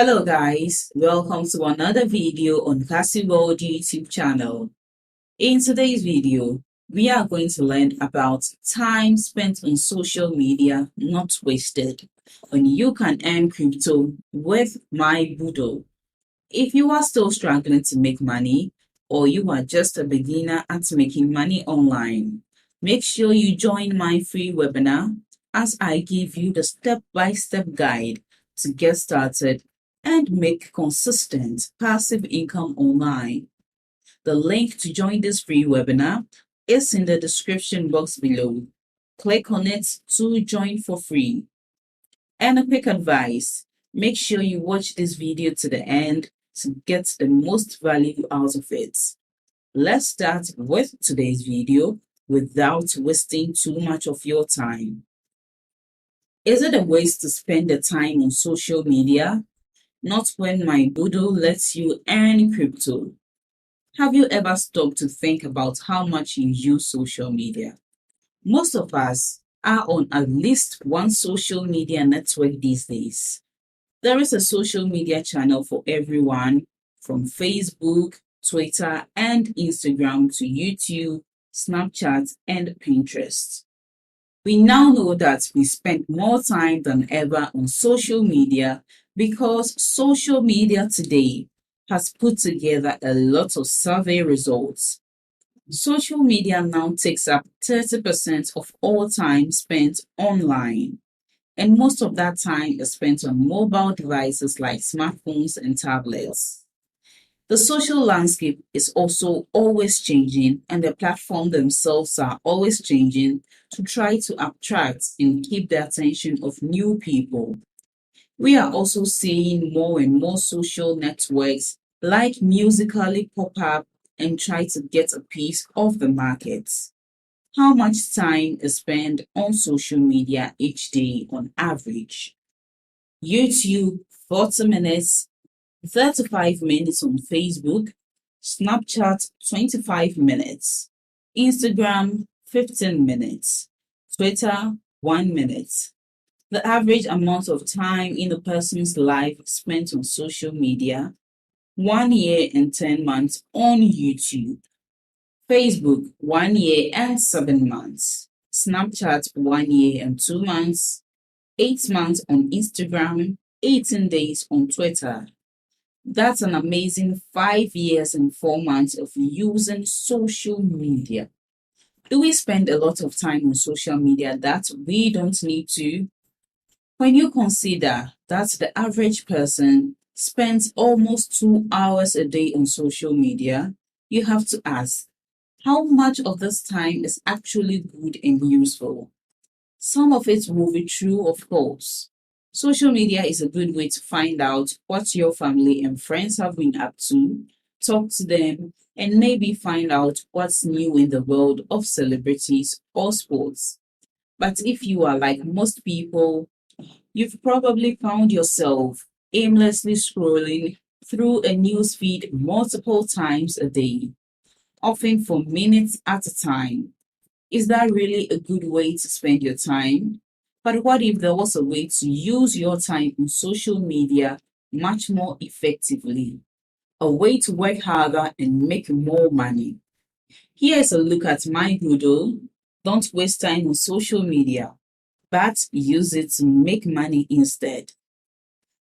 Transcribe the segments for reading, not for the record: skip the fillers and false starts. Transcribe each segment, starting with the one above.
Hello guys, welcome to another video on Cassy World YouTube channel. In today's video, we are going to learn about time spent on social media not wasted, and you can earn crypto with miBoodle. If you are still struggling to make money, or you are just a beginner at making money online, make sure you join my free webinar as I give you the step-by-step guide to get started and make consistent passive income online. The link to join this free webinar is in the description box below. Click on it to join for free. And a quick advice, make sure you watch this video to the end to get the most value out of it. Let's start with today's video without wasting too much of your time. Is it a waste to spend the time on social media? Not when miBoodle lets you earn crypto. Have you ever stopped to think about how much you use social media? Most of us are on at least one social media network these days. There is a social media channel for everyone, from Facebook, Twitter, and Instagram to YouTube, Snapchat, and Pinterest. We now know that we spend more time than ever on social media because social media today has put together a lot of survey results. Social media now takes up 30% of all time spent online, and most of that time is spent on mobile devices like smartphones and tablets. The social landscape is also always changing, and the platforms themselves are always changing to try to attract and keep the attention of new people. We are also seeing more and more social networks like Musically pop up and try to get a piece of the market. How much time is spent on social media each day on average? YouTube, 40 minutes, 35 minutes on Facebook, Snapchat, 25 minutes, Instagram, 15 minutes, Twitter, 1 minute. The average amount of time in a person's life spent on social media: 1 year and 10 months on YouTube, Facebook 1 year and 7 months, Snapchat 1 year and 2 months, 8 months on Instagram, 18 days on Twitter. That's an amazing 5 years and 4 months of using social media. Do we spend a lot of time on social media that we don't need to? When you consider that the average person spends almost 2 hours a day on social media, you have to ask, how much of this time is actually good and useful? Some of it will be true, of course. Social media is a good way to find out what your family and friends have been up to, talk to them, and maybe find out what's new in the world of celebrities or sports. But if you are like most people, you've probably found yourself aimlessly scrolling through a newsfeed multiple times a day, often for minutes at a time. Is that really a good way to spend your time? But what if there was a way to use your time on social media much more effectively? A way to work harder and make more money? Here's a look at miBoodle. Don't waste time on social media, but use it to make money instead.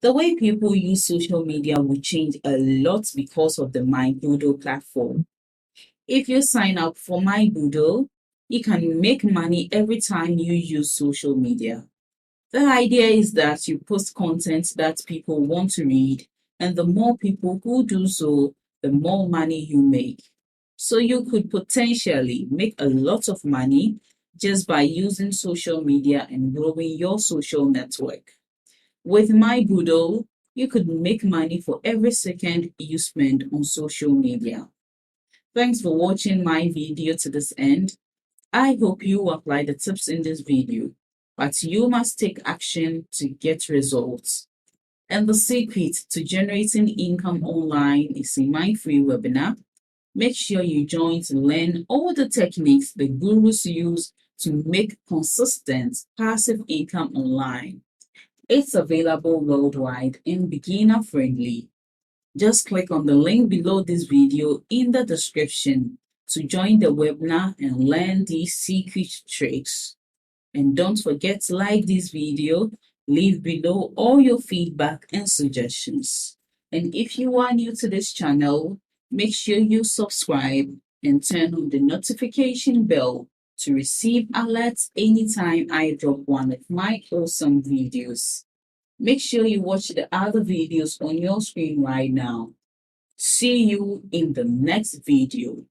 The way people use social media will change a lot because of the miBoodle platform. If you sign up for miBoodle, you can make money every time you use social media. The idea is that you post content that people want to read, and the more people who do so, the more money you make. So you could potentially make a lot of money just by using social media and growing your social network. With miBoodle, you could make money for every second you spend on social media. Thanks for watching my video to this end. I hope you apply the tips in this video, but you must take action to get results. And the secret to generating income online is in my free webinar. Make sure you join to learn all the techniques the gurus use to make consistent passive income online. It's available worldwide and beginner friendly. Just click on the link below this video in the description to join the webinar and learn these secret tricks. And don't forget to like this video, leave below all your feedback and suggestions. And if you are new to this channel, make sure you subscribe and turn on the notification bell to receive alerts anytime I drop one of my awesome videos. Make sure you watch the other videos on your screen right now. See you in the next video.